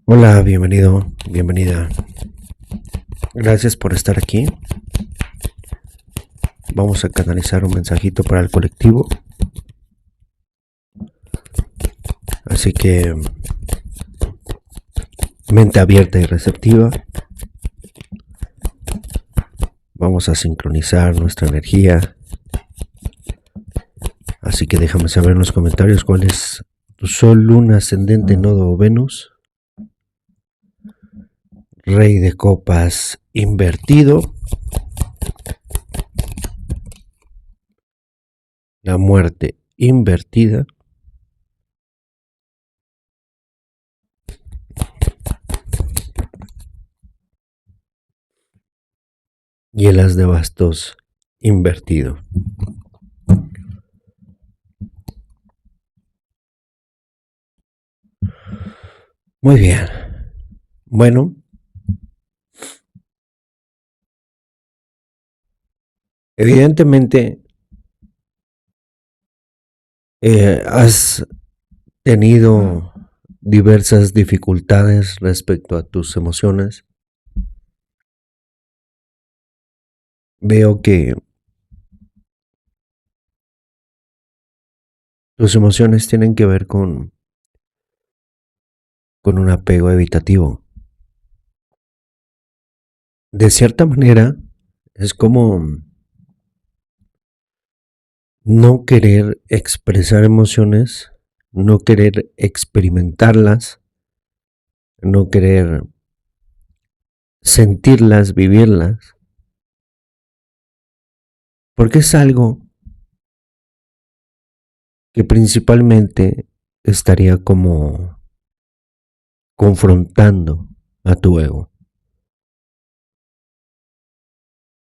Hola, bienvenido, bienvenida. Gracias por estar aquí. Vamos a canalizar un mensajito para el colectivo. Así que mente abierta y receptiva. Vamos a sincronizar nuestra energía. Así que déjame saber en los comentarios cuál es tu Sol, Luna, Ascendente, Nodo o Venus. Rey de copas invertido. La muerte invertida. Y el as de bastos invertido. Muy bien. Bueno, evidentemente has tenido diversas dificultades respecto a tus emociones. Veo que tus emociones tienen que ver con un apego evitativo. De cierta manera, es como no querer expresar emociones, no querer experimentarlas, no querer sentirlas, vivirlas, porque es algo que principalmente estaría como confrontando a tu ego.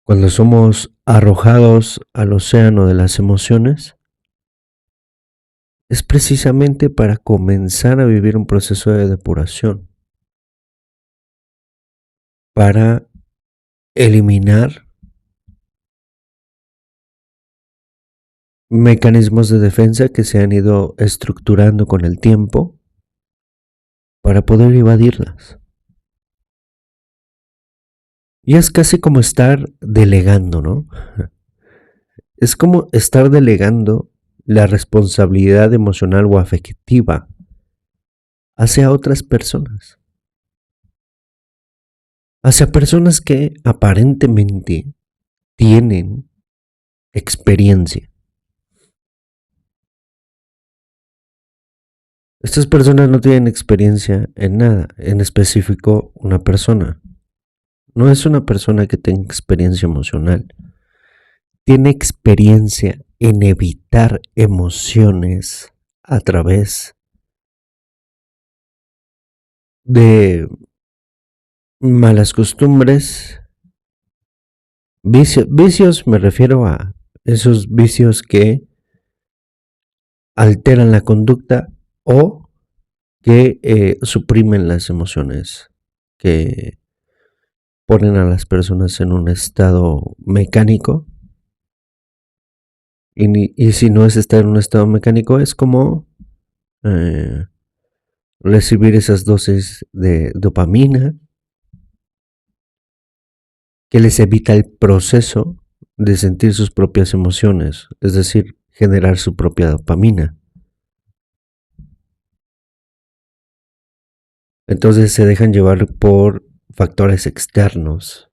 Cuando somos arrojados al océano de las emociones, es precisamente para comenzar a vivir un proceso de depuración, para eliminar mecanismos de defensa que se han ido estructurando con el tiempo para poder evadirlas. Y es casi como estar delegando, ¿no? Es como estar delegando la responsabilidad emocional o afectiva hacia otras personas, hacia personas que aparentemente tienen experiencia. Estas personas no tienen experiencia en nada, en específico una persona. No es una persona que tenga experiencia emocional. Tiene experiencia en evitar emociones a través de malas costumbres, vicios. Vicios me refiero a esos vicios que alteran la conducta o que suprimen las emociones, que ponen a las personas en un estado mecánico. Y si no es estar en un estado mecánico, es como eh, recibir esas dosis de dopamina que les evita el proceso de sentir sus propias emociones, es decir, generar su propia dopamina. Entonces se dejan llevar por factores externos.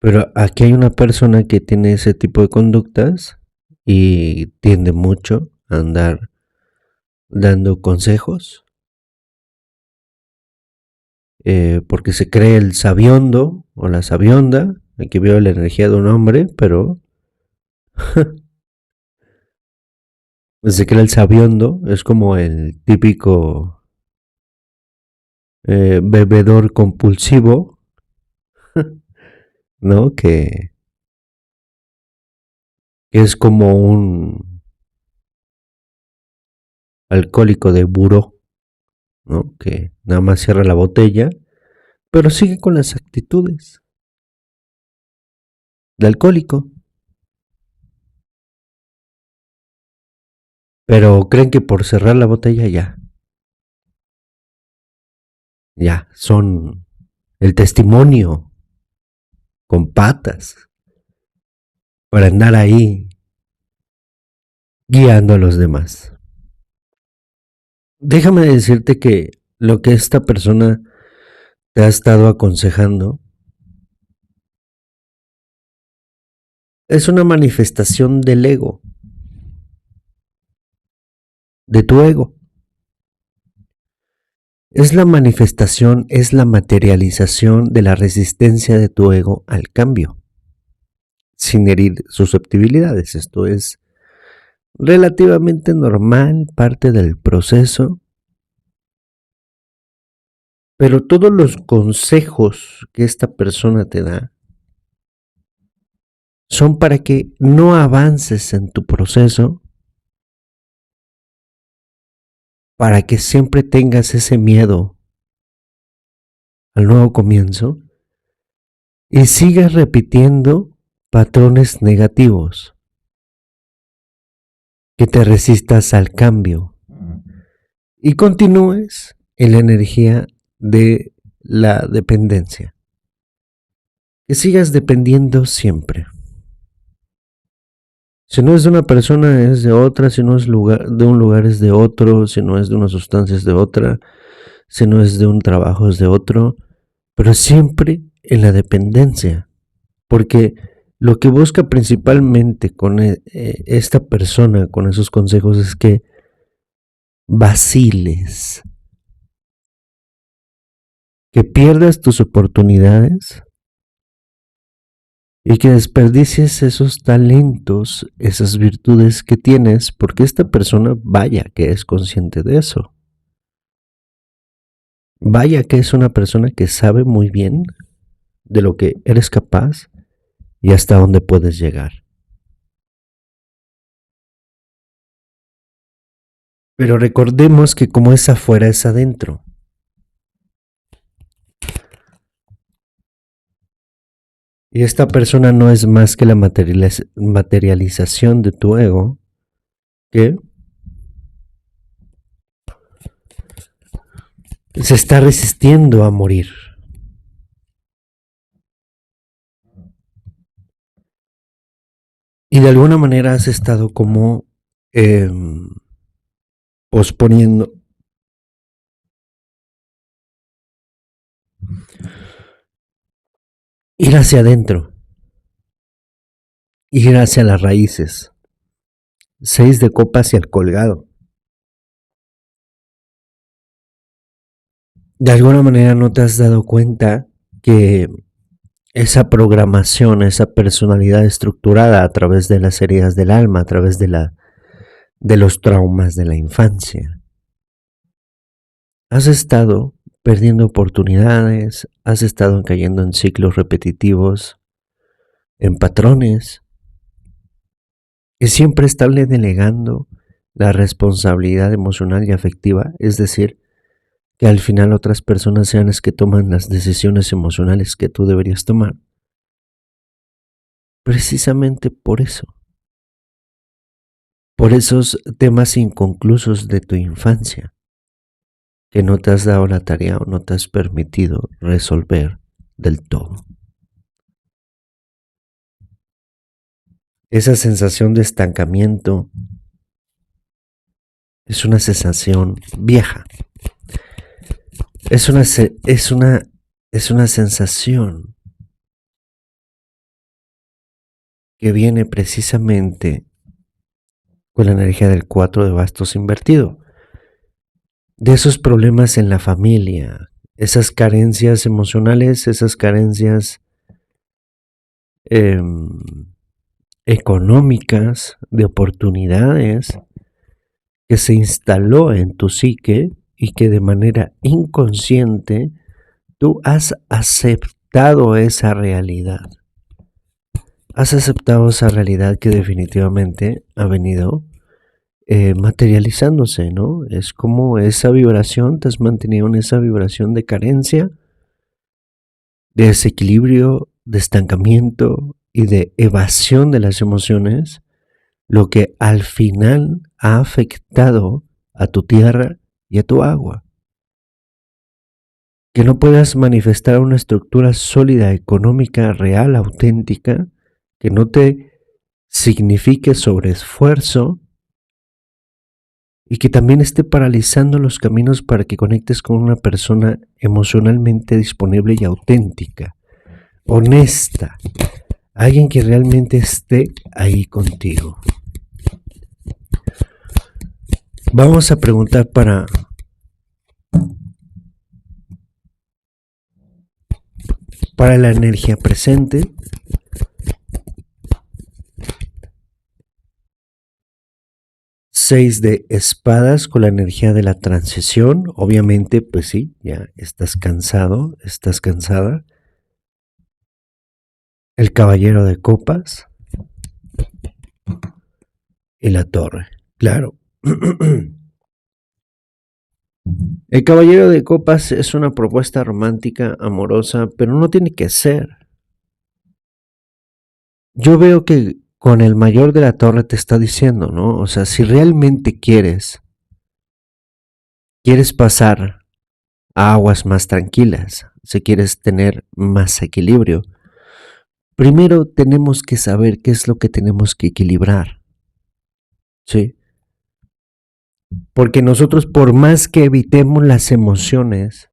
Pero aquí hay una persona que tiene ese tipo de conductas y tiende mucho a andar dando consejos, porque se cree el sabiondo o la sabionda. Aquí veo la energía de un hombre, pero se cree el sabiondo, es como el típico bebedor compulsivo, ¿no? Que es como un alcohólico de buró, ¿no? Que nada más cierra la botella, pero sigue con las actitudes de alcohólico. pero creen que por cerrar la botella ya son el testimonio con patas para andar ahí guiando a los demás. Déjame decirte que lo que esta persona te ha estado aconsejando es una manifestación del ego, de tu ego. Es la manifestación, es la materialización de la resistencia de tu ego al cambio, sin herir susceptibilidades. Esto es relativamente normal, parte del proceso. Pero todos los consejos que esta persona te da son para que no avances en tu proceso, para que siempre tengas ese miedo al nuevo comienzo y sigas repitiendo patrones negativos, que te resistas al cambio y continúes en la energía de la dependencia, que sigas dependiendo siempre. Si no es de una persona es de otra, si no es de un lugar es de otro, si no es de una sustancia es de otra, si no es de un trabajo es de otro, pero siempre en la dependencia, porque lo que busca principalmente con esta persona, con esos consejos, es que vaciles, que pierdas tus oportunidades y que desperdicies esos talentos, esas virtudes que tienes, porque esta persona vaya que es consciente de eso. Vaya que es una persona que sabe muy bien de lo que eres capaz y hasta dónde puedes llegar. Pero recordemos que como es afuera es adentro. Y esta persona no es más que la materialización de tu ego, que se está resistiendo a morir. Y de alguna manera has estado como posponiendo ir hacia adentro, ir hacia las raíces. 6 de copas hacia el colgado. De alguna manera no te has dado cuenta que esa programación, esa personalidad estructurada a través de las heridas del alma, a través de los traumas de la infancia. Has estado perdiendo oportunidades, has estado cayendo en ciclos repetitivos, en patrones, y siempre estarle delegando la responsabilidad emocional y afectiva, es decir, que al final otras personas sean las que toman las decisiones emocionales que tú deberías tomar. Precisamente por eso. Por esos temas inconclusos de tu infancia, que no te has dado la tarea o no te has permitido resolver del todo. Esa sensación de estancamiento es una sensación vieja. Es una sensación que viene precisamente con la energía del 4 de bastos invertido. De esos problemas en la familia, esas carencias emocionales, esas carencias económicas, de oportunidades, que se instaló en tu psique y que de manera inconsciente tú has aceptado esa realidad. Has aceptado esa realidad que definitivamente ha venido materializándose, ¿no? Es como esa vibración, te has mantenido en esa vibración de carencia, de desequilibrio, de estancamiento y de evasión de las emociones, lo que al final ha afectado a tu tierra y a tu agua. Que no puedas manifestar una estructura sólida, económica, real, auténtica, que no te signifique sobreesfuerzo y que también esté paralizando los caminos para que conectes con una persona emocionalmente disponible y auténtica, honesta, alguien que realmente esté ahí contigo. Vamos a preguntar para la energía presente. Seis de espadas con la energía de la transición. Obviamente, pues sí, ya estás cansado, estás cansada. El caballero de copas y la torre. Claro. El caballero de copas es una propuesta romántica, amorosa, pero no tiene que ser. Yo veo que con el mayor de la torre te está diciendo, ¿no? O sea, si realmente quieres pasar a aguas más tranquilas, si quieres tener más equilibrio, primero tenemos que saber qué es lo que tenemos que equilibrar, ¿sí? Porque nosotros, por más que evitemos las emociones,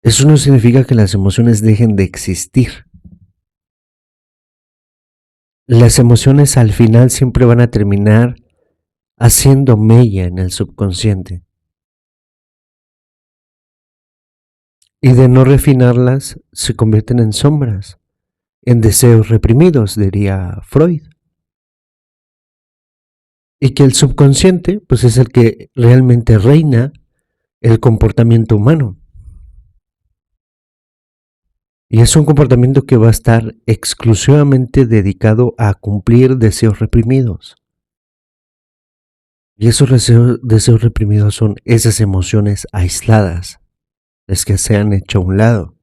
eso no significa que las emociones dejen de existir. Las emociones al final siempre van a terminar haciendo mella en el subconsciente. Y de no refinarlas, se convierten en sombras, en deseos reprimidos, diría Freud. Y que el subconsciente, pues es el que realmente reina el comportamiento humano. Y es un comportamiento que va a estar exclusivamente dedicado a cumplir deseos reprimidos. Y esos deseos reprimidos son esas emociones aisladas, las que se han hecho a un lado.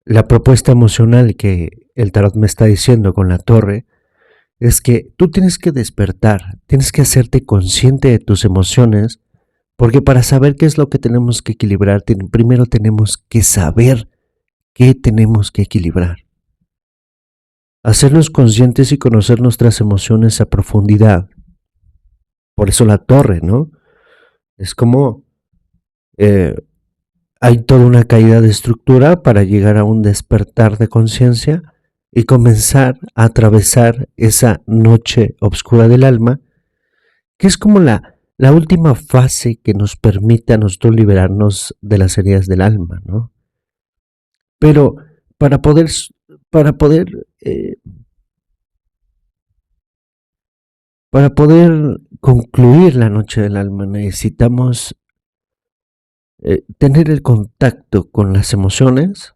La propuesta emocional que el tarot me está diciendo con la torre es que tú tienes que despertar, tienes que hacerte consciente de tus emociones, porque para saber qué es lo que tenemos que equilibrar, primero tenemos que saber qué tenemos que equilibrar. Hacernos conscientes y conocer nuestras emociones a profundidad. Por eso la torre, ¿no? Es como hay toda una caída de estructura para llegar a un despertar de conciencia y comenzar a atravesar esa noche oscura del alma, que es como la última fase que nos permite a nosotros liberarnos de las heridas del alma, ¿no? Pero para poder, para poder, eh, para poder concluir la noche del alma necesitamos tener el contacto con las emociones,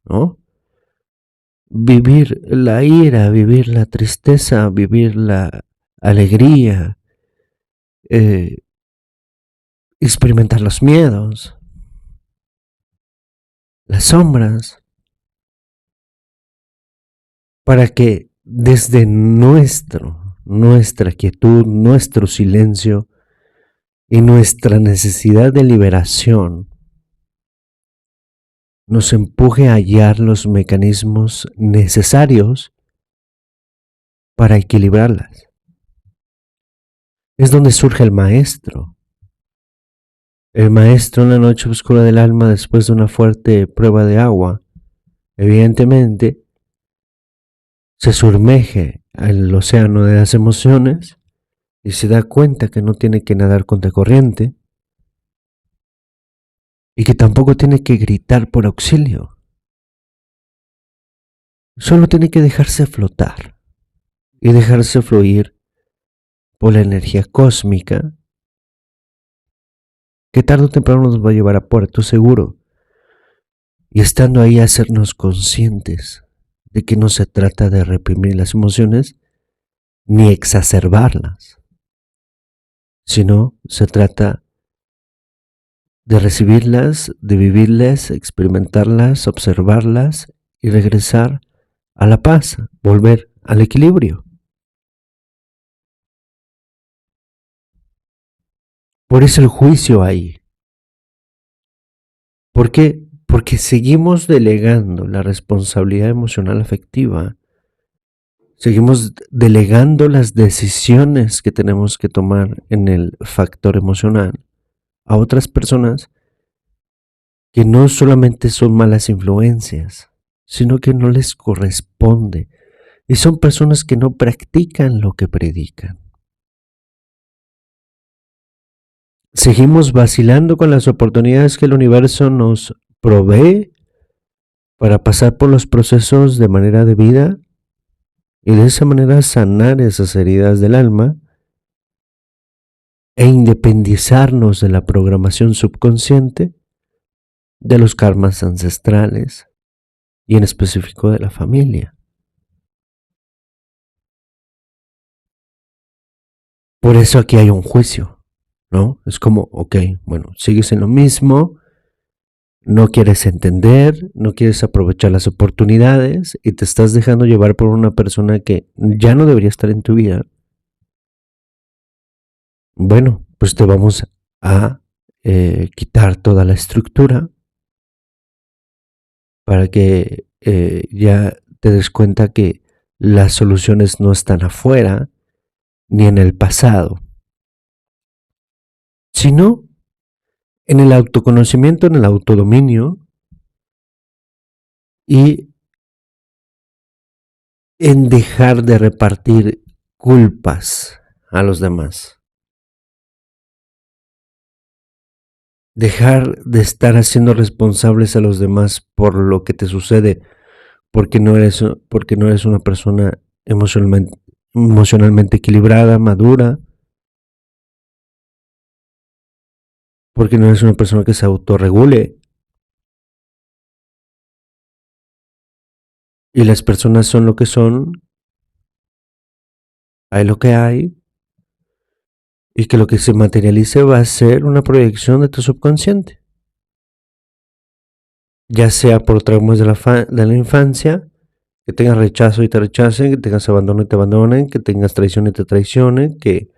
¿no? Vivir la ira, vivir la tristeza, vivir la alegría, eh, experimentar los miedos, las sombras, para que desde nuestra quietud, nuestro silencio y nuestra necesidad de liberación nos empuje a hallar los mecanismos necesarios para equilibrarlas. Es donde surge el maestro. El maestro en la noche oscura del alma, después de una fuerte prueba de agua, evidentemente se sumerge al océano de las emociones y se da cuenta que no tiene que nadar contra corriente y que tampoco tiene que gritar por auxilio. Solo tiene que dejarse flotar y dejarse fluir por la energía cósmica que tarde o temprano nos va a llevar a puerto seguro. Y estando ahí, hacernos conscientes de que no se trata de reprimir las emociones ni exacerbarlas, sino se trata de recibirlas, de vivirlas, experimentarlas, observarlas y regresar a la paz, volver al equilibrio. Por eso el juicio ahí. ¿Por qué? Porque seguimos delegando la responsabilidad emocional afectiva, seguimos delegando las decisiones que tenemos que tomar en el factor emocional a otras personas que no solamente son malas influencias, sino que no les corresponde. Y son personas que no practican lo que predican. Seguimos vacilando con las oportunidades que el universo nos provee para pasar por los procesos de manera debida y de esa manera sanar esas heridas del alma e independizarnos de la programación subconsciente, de los karmas ancestrales y en específico de la familia. Por eso aquí hay un juicio, ¿no? Es como, ok, bueno, sigues en lo mismo, no quieres entender, no quieres aprovechar las oportunidades y te estás dejando llevar por una persona que ya no debería estar en tu vida. Bueno, pues te vamos a quitar toda la estructura para que ya te des cuenta que las soluciones no están afuera ni en el pasado, sino en el autoconocimiento, en el autodominio y en dejar de repartir culpas a los demás. Dejar de estar haciendo responsables a los demás por lo que te sucede, porque no eres una persona emocionalmente equilibrada, madura, porque no eres una persona que se autorregule. Y las personas son lo que son, hay lo que hay, y que lo que se materialice va a ser una proyección de tu subconsciente. Ya sea por traumas de la infancia, que tengas rechazo y te rechacen, que tengas abandono y te abandonen, que tengas traición y te traicionen, que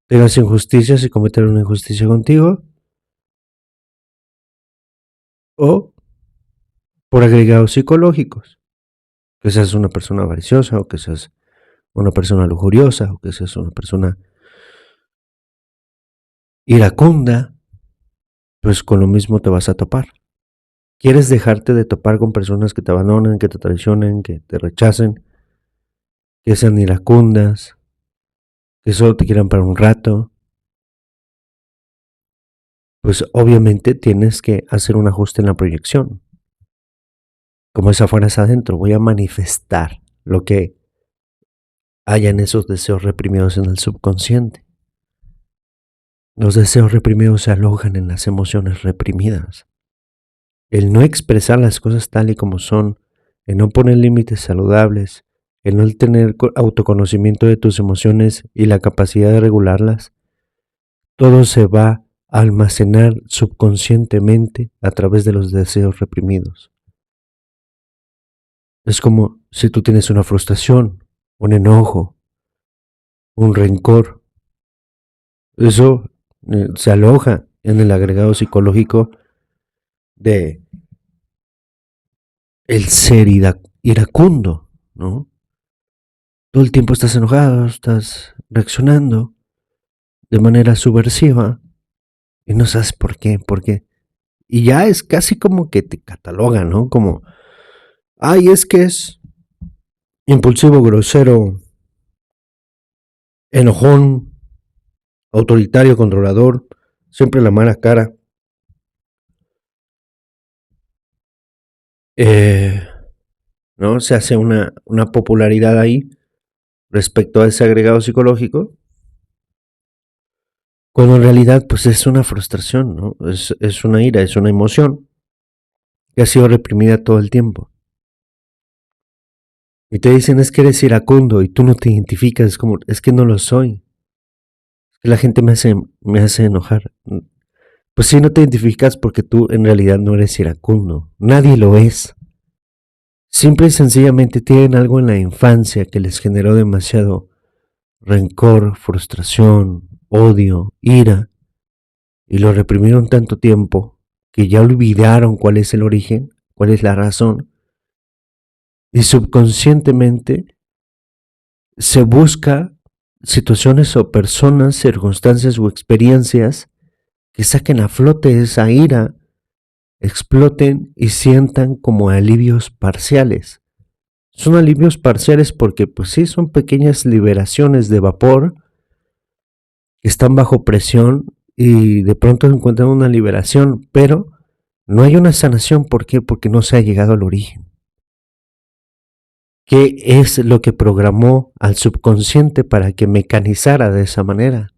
tengas injusticias y cometer una injusticia contigo, o por agregados psicológicos, que seas una persona avariciosa, o que seas una persona lujuriosa, o que seas una persona iracunda, pues con lo mismo te vas a topar. ¿Quieres dejarte de topar con personas que te abandonen, que te traicionen, que te rechacen, que sean iracundas, que solo te quieran para un rato? Pues obviamente tienes que hacer un ajuste en la proyección. Como es afuera es adentro, voy a manifestar lo que haya en esos deseos reprimidos en el subconsciente. Los deseos reprimidos se alojan en las emociones reprimidas. El no expresar las cosas tal y como son, el no poner límites saludables, el no tener autoconocimiento de tus emociones y la capacidad de regularlas, todo se va a almacenar subconscientemente a través de los deseos reprimidos. Es como si tú tienes una frustración, un enojo, un rencor. Eso se aloja en el agregado psicológico de el ser iracundo, ¿no? Todo el tiempo estás enojado, estás reaccionando de manera subversiva y no sabes por qué, y ya es casi como que te catalogan, ¿no? Como, ay, es que es impulsivo, grosero, enojón, autoritario, controlador, siempre la mala cara. ¿No? Se hace una popularidad ahí respecto a ese agregado psicológico, cuando en realidad pues es una frustración, ¿no? Es una ira, es una emoción que ha sido reprimida todo el tiempo. Y te dicen es que eres iracundo y tú no te identificas, es como, es que no lo soy. Es que la gente me hace enojar. Pues sí, no te identificas porque tú en realidad no eres iracundo. Nadie lo es. simple y sencillamente tienen algo en la infancia que les generó demasiado rencor, frustración, odio, ira, y lo reprimieron tanto tiempo que ya olvidaron cuál es el origen, cuál es la razón, y subconscientemente se busca situaciones o personas, circunstancias o experiencias que saquen a flote esa ira, exploten y sientan como alivios parciales. Son alivios parciales porque pues sí, son pequeñas liberaciones de vapor que están bajo presión y de pronto encuentran una liberación, pero no hay una sanación. ¿Por qué? Porque no se ha llegado al origen. ¿Qué es lo que programó al subconsciente para que mecanizara de esa manera?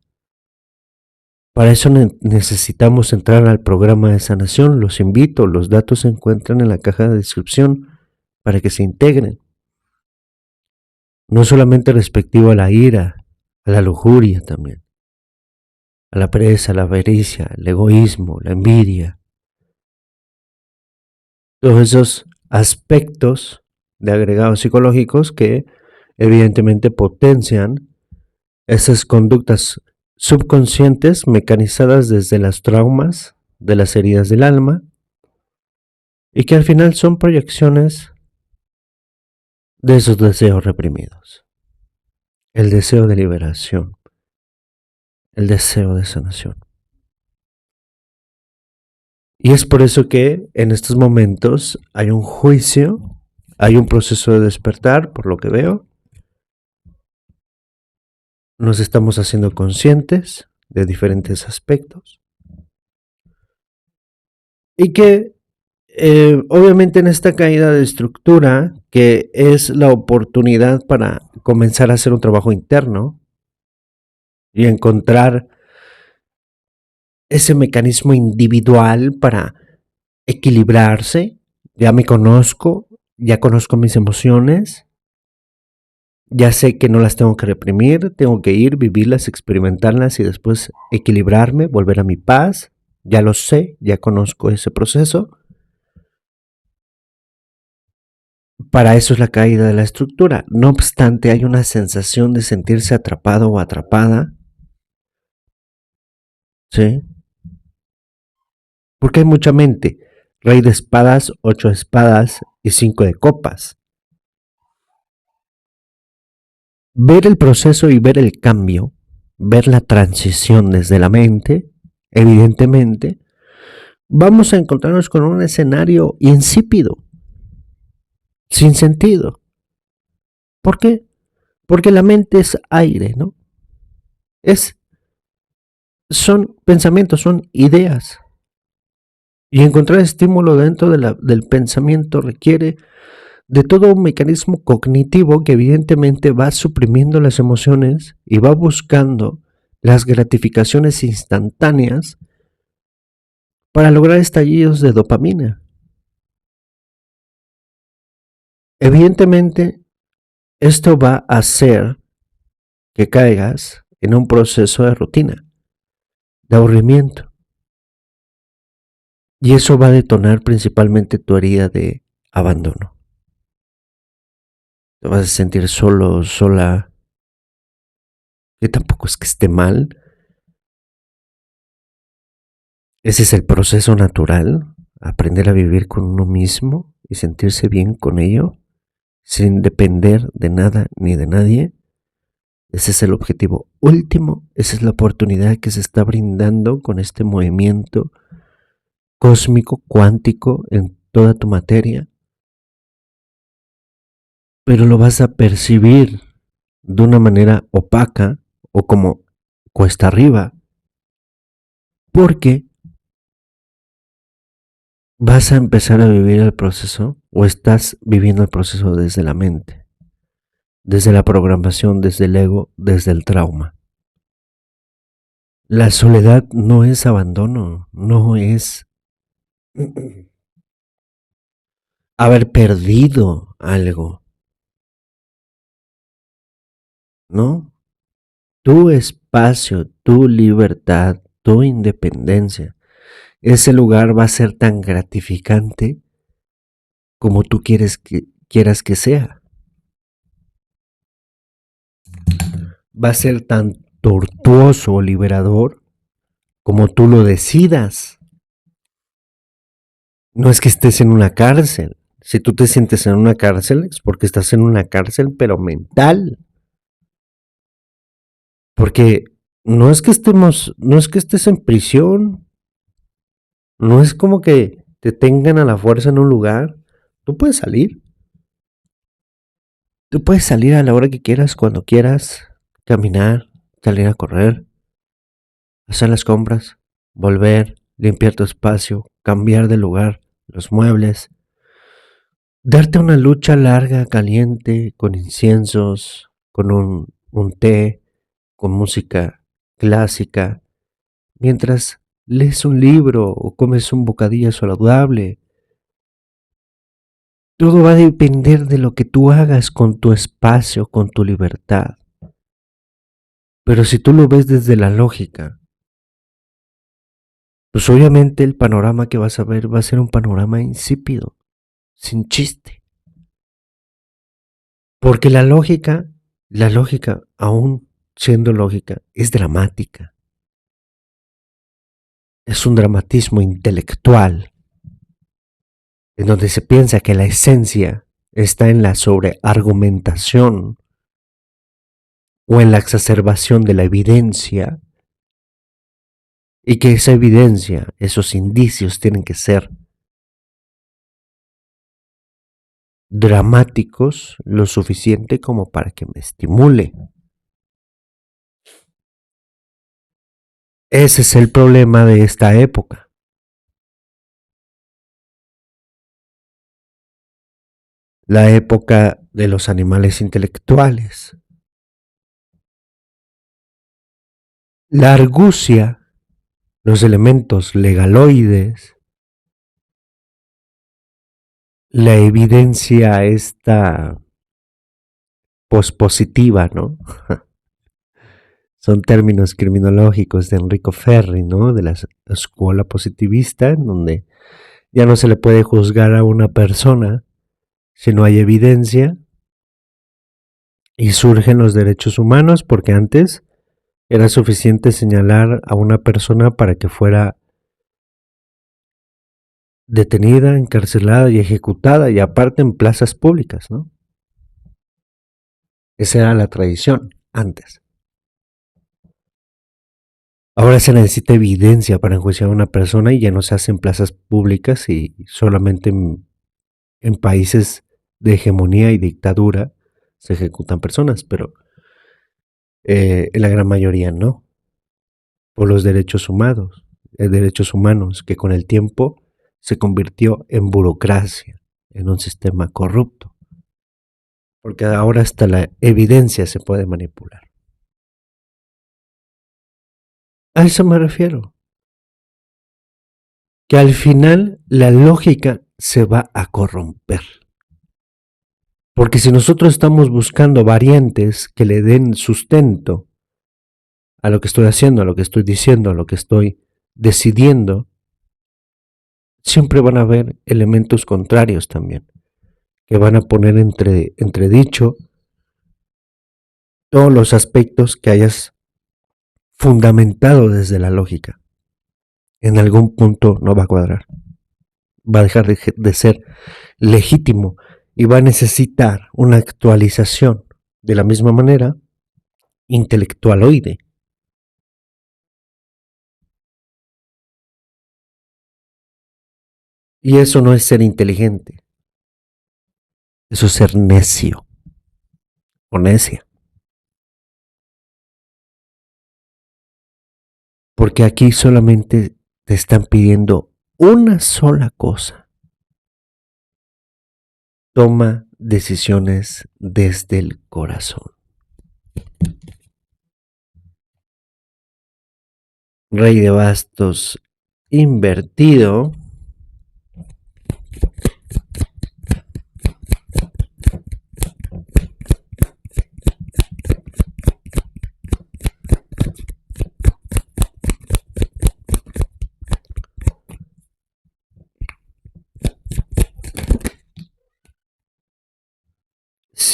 Para eso necesitamos entrar al programa de sanación. Los invito, los datos se encuentran en la caja de descripción para que se integren. No solamente respectivo a la ira, a la lujuria también, a la pereza, a la avaricia, el egoísmo, la envidia. Todos esos aspectos de agregados psicológicos que evidentemente potencian esas conductas subconscientes mecanizadas desde las traumas, de las heridas del alma, y que al final son proyecciones de esos deseos reprimidos. El deseo de liberación, el deseo de sanación. Y es por eso que en estos momentos hay un juicio, hay un proceso de despertar, por lo que veo. Nos estamos haciendo conscientes de diferentes aspectos. Y que obviamente en esta caída de estructura, que es la oportunidad para comenzar a hacer un trabajo interno y encontrar ese mecanismo individual para equilibrarse. Ya me conozco, ya conozco mis emociones, ya sé que no las tengo que reprimir, tengo que ir, vivirlas, experimentarlas y después equilibrarme, volver a mi paz. Ya lo sé, ya conozco ese proceso. Para eso es la caída de la estructura. No obstante, hay una sensación de sentirse atrapado o atrapada. ¿Sí? Porque hay mucha mente. Rey de espadas, 8 de espadas y 5 de copas. Ver el proceso y ver el cambio, ver la transición desde la mente, evidentemente, vamos a encontrarnos con un escenario insípido, sin sentido. ¿Por qué? Porque la mente es aire, ¿no? Son pensamientos, son ideas. Y encontrar estímulo dentro del pensamiento requiere de todo un mecanismo cognitivo que evidentemente va suprimiendo las emociones y va buscando las gratificaciones instantáneas para lograr estallidos de dopamina. Evidentemente, esto va a hacer que caigas en un proceso de rutina, de aburrimiento. Y eso va a detonar principalmente tu herida de abandono. Te vas a sentir solo, sola, que tampoco es que esté mal. Ese es el proceso natural, aprender a vivir con uno mismo y sentirse bien con ello, sin depender de nada ni de nadie. Ese es el objetivo último, esa es la oportunidad que se está brindando con este movimiento cósmico, cuántico en toda tu materia. Pero lo vas a percibir de una manera opaca o como cuesta arriba, porque vas a empezar a vivir el proceso o estás viviendo el proceso desde la mente, desde la programación, desde el ego, desde el trauma. La soledad no es abandono, no es haber perdido algo, ¿no? Tu espacio, tu libertad, tu independencia, ese lugar va a ser tan gratificante como tú quieres quieras que sea. Va a ser tan tortuoso o liberador como tú lo decidas. No es que estés en una cárcel. Si tú te sientes en una cárcel es porque estás en una cárcel, pero mental. Porque no es que estés en prisión, no es como que te tengan a la fuerza en un lugar. Tú puedes salir. Tú puedes salir a la hora que quieras, cuando quieras, caminar, salir a correr, hacer las compras, volver, limpiar tu espacio, cambiar de lugar, los muebles, darte una lucha larga, caliente, con inciensos, con un té, con música clásica, mientras lees un libro o comes un bocadillo saludable. Todo va a depender de lo que tú hagas con tu espacio, con tu libertad. Pero si tú lo ves desde la lógica, pues obviamente el panorama que vas a ver va a ser un panorama insípido, sin chiste. Porque la lógica, aún siendo lógica, es dramática. Es un dramatismo intelectual, en donde se piensa que la esencia está en la sobreargumentación o en la exacerbación de la evidencia, y que esa evidencia, esos indicios tienen que ser dramáticos lo suficiente como para que me estimule. Ese es el problema de esta época. La época de los animales intelectuales. La argucia, los elementos legaloides, la evidencia esta pospositiva, ¿no? Son términos criminológicos de Enrico Ferri, ¿no? De la escuela positivista, en donde ya no se le puede juzgar a una persona si no hay evidencia, y surgen los derechos humanos, porque antes era suficiente señalar a una persona para que fuera detenida, encarcelada y ejecutada, y aparte en plazas públicas, ¿no? Esa era la tradición antes. Ahora se necesita evidencia para enjuiciar a una persona y ya no se hace en plazas públicas y solamente en países de hegemonía y dictadura se ejecutan personas, pero en la gran mayoría no, por los derechos humanos, que con el tiempo se convirtió en burocracia, en un sistema corrupto, porque ahora hasta la evidencia se puede manipular. A eso me refiero, que al final la lógica se va a corromper. Porque si nosotros estamos buscando variantes que le den sustento a lo que estoy haciendo, a lo que estoy diciendo, a lo que estoy decidiendo, siempre van a haber elementos contrarios también, que van a poner entredicho todos los aspectos que hayas fundamentado desde la lógica. En algún punto no va a cuadrar, va a dejar de ser legítimo y va a necesitar una actualización de la misma manera intelectualoide. Y eso no es ser inteligente, eso es ser necio o necia. Porque aquí solamente te están pidiendo una sola cosa. Toma decisiones desde el corazón. Rey de bastos invertido.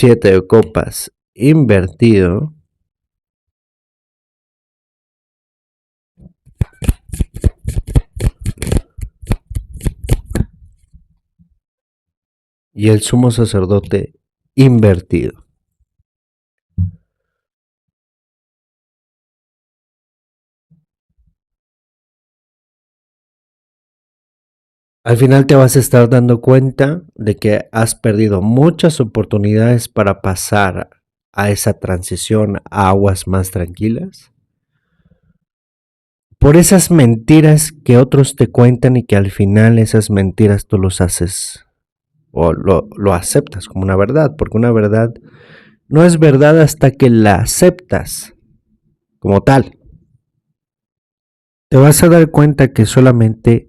7 de copas invertido, y el sumo sacerdote invertido. Al final te vas a estar dando cuenta de que has perdido muchas oportunidades para pasar a esa transición a aguas más tranquilas por esas mentiras que otros te cuentan y que al final esas mentiras tú los haces o lo aceptas como una verdad, porque una verdad no es verdad hasta que la aceptas como tal. Te vas a dar cuenta que solamente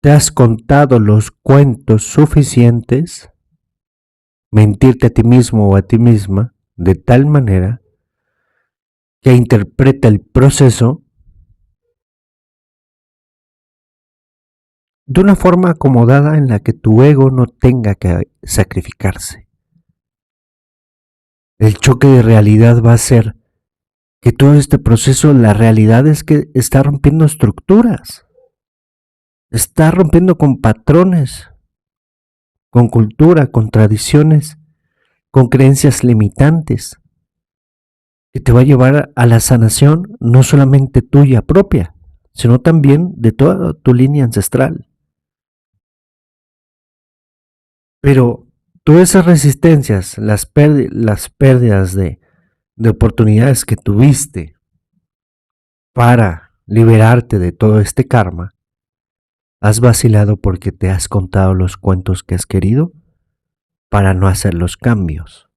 te has contado los cuentos suficientes, mentirte a ti mismo o a ti misma, de tal manera que interpreta el proceso de una forma acomodada en la que tu ego no tenga que sacrificarse. El choque de realidad va a ser que todo este proceso, la realidad es que está rompiendo estructuras, está rompiendo con patrones, con cultura, con tradiciones, con creencias limitantes, que te va a llevar a la sanación no solamente tuya propia, sino también de toda tu línea ancestral. Pero todas esas resistencias, las pérdidas de oportunidades que tuviste para liberarte de todo este karma, has vacilado porque te has contado los cuentos que has querido para no hacer los cambios.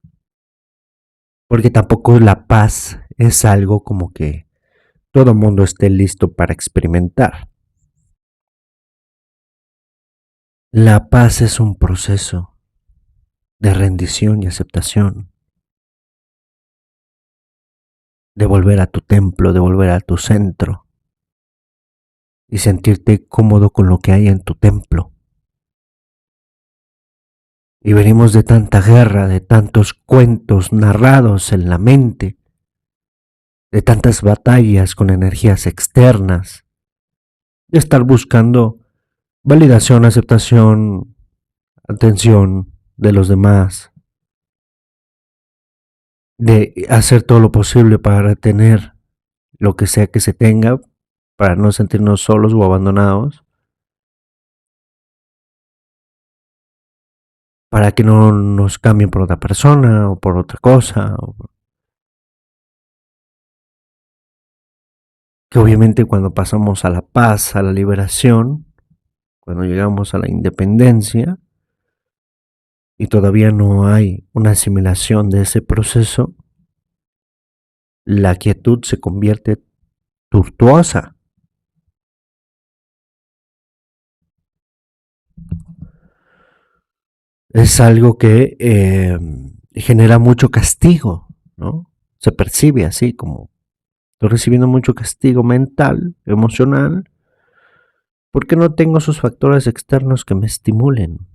Porque tampoco la paz es algo como que todo mundo esté listo para experimentar. La paz es un proceso de rendición y aceptación, de volver a tu templo, de volver a tu centro y sentirte cómodo con lo que hay en tu templo. Y venimos de tanta guerra, de tantos cuentos narrados en la mente, de tantas batallas con energías externas, de estar buscando validación, aceptación, atención de los demás, de hacer todo lo posible para retener lo que sea que se tenga, para no sentirnos solos o abandonados, para que no nos cambien por otra persona o por otra cosa, que obviamente cuando pasamos a la paz, a la liberación, cuando llegamos a la independencia y todavía no hay una asimilación de ese proceso, la quietud se convierte tortuosa. Es algo que genera mucho castigo, ¿no? Se percibe así como estoy recibiendo mucho castigo mental, emocional, porque no tengo esos factores externos que me estimulen.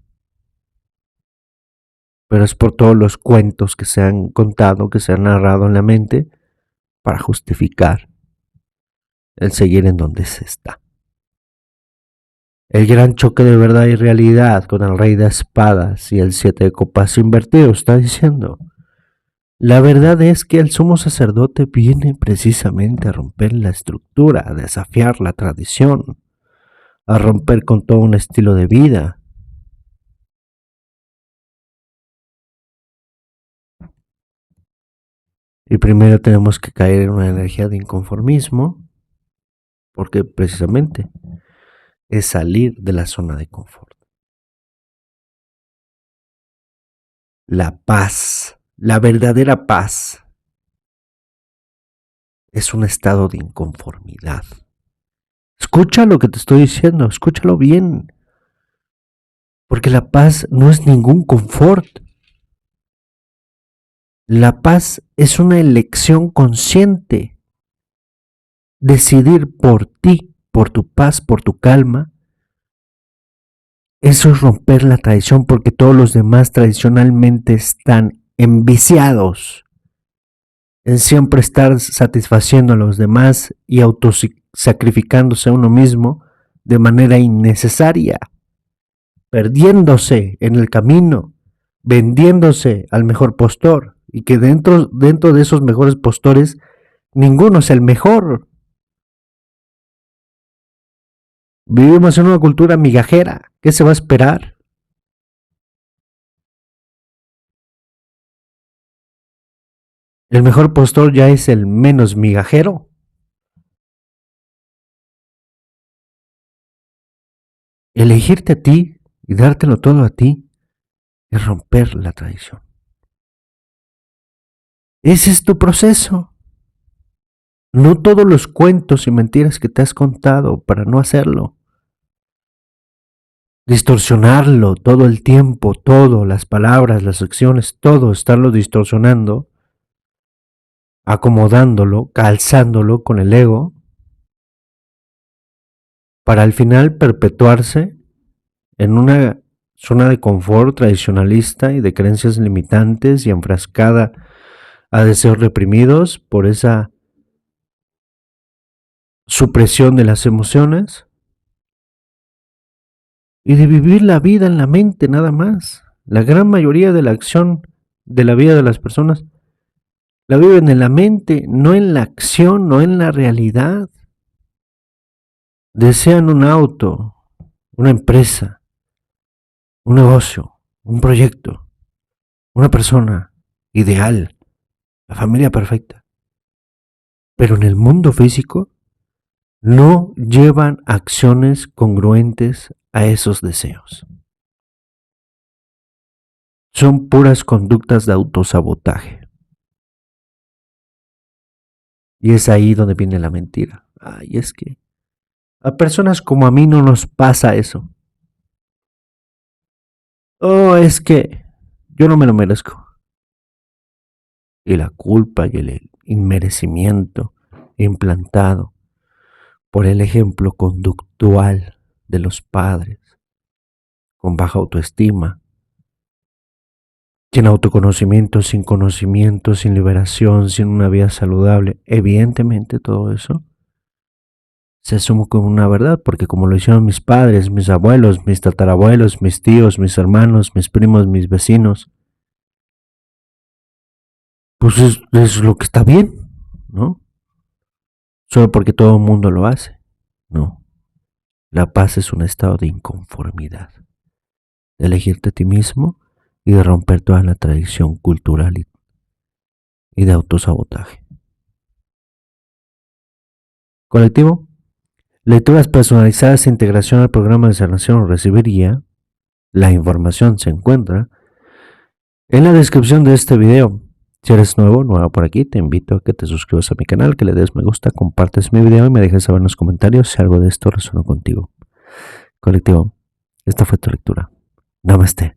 Pero es por todos los cuentos que se han contado, que se han narrado en la mente, para justificar el seguir en donde se está. El gran choque de verdad y realidad con el rey de espadas y el 7 de copas invertido está diciendo, la verdad es que el sumo sacerdote viene precisamente a romper la estructura, a desafiar la tradición, a romper con todo un estilo de vida. Y primero tenemos que caer en una energía de inconformismo, porque precisamente es salir de la zona de confort. La paz, la verdadera paz, es un estado de inconformidad. Escucha lo que te estoy diciendo, escúchalo bien, porque la paz no es ningún confort. La paz es una elección consciente. Decidir por ti, por tu paz, por tu calma, Eso es romper la tradición porque todos los demás tradicionalmente están enviciados en siempre estar satisfaciendo a los demás y autosacrificándose a uno mismo de manera innecesaria, perdiéndose en el camino, vendiéndose al mejor postor y que dentro de esos mejores postores ninguno es el mejor. Vivimos en una cultura migajera. ¿Qué se va a esperar? El mejor postor ya es el menos migajero. Elegirte a ti y dártelo todo a ti es romper la tradición. Ese es tu proceso. No todos los cuentos y mentiras que te has contado para no hacerlo. Distorsionarlo todo el tiempo, todo, las palabras, las acciones, todo, estarlo distorsionando, acomodándolo, calzándolo con el ego, para al final perpetuarse en una zona de confort tradicionalista y de creencias limitantes y enfrascada a deseos reprimidos por esa supresión de las emociones y de vivir la vida en la mente nada más. La gran mayoría de la acción de la vida de las personas la viven en la mente, no en la acción, no en la realidad. Desean un auto, una empresa, un negocio, un proyecto, una persona ideal, la familia perfecta. Pero en el mundo físico no llevan acciones congruentes a esos deseos. Son puras conductas de autosabotaje. Y es ahí donde viene la mentira. Ay, es que a personas como a mí no nos pasa eso. Oh, es que yo no me lo merezco. Y la culpa y el inmerecimiento implantado por el ejemplo conductual de los padres, con baja autoestima, sin autoconocimiento, sin conocimiento, sin liberación, sin una vida saludable. Evidentemente todo eso se asume como una verdad, porque como lo hicieron mis padres, mis abuelos, mis tatarabuelos, mis tíos, mis hermanos, mis primos, mis vecinos, pues es lo que está bien, ¿no? Solo porque todo el mundo lo hace. No, la paz es un estado de inconformidad, de elegirte a ti mismo y de romper toda la tradición cultural y de autosabotaje. Colectivo, lecturas personalizadas e integración al programa de sanación o recibir guía. La información se encuentra en la descripción de este video. Si eres nuevo, nueva por aquí, te invito a que te suscribas a mi canal, que le des me gusta, compartes mi video y me dejes saber en los comentarios si algo de esto resonó contigo. Colectivo, esta fue tu lectura. Namaste.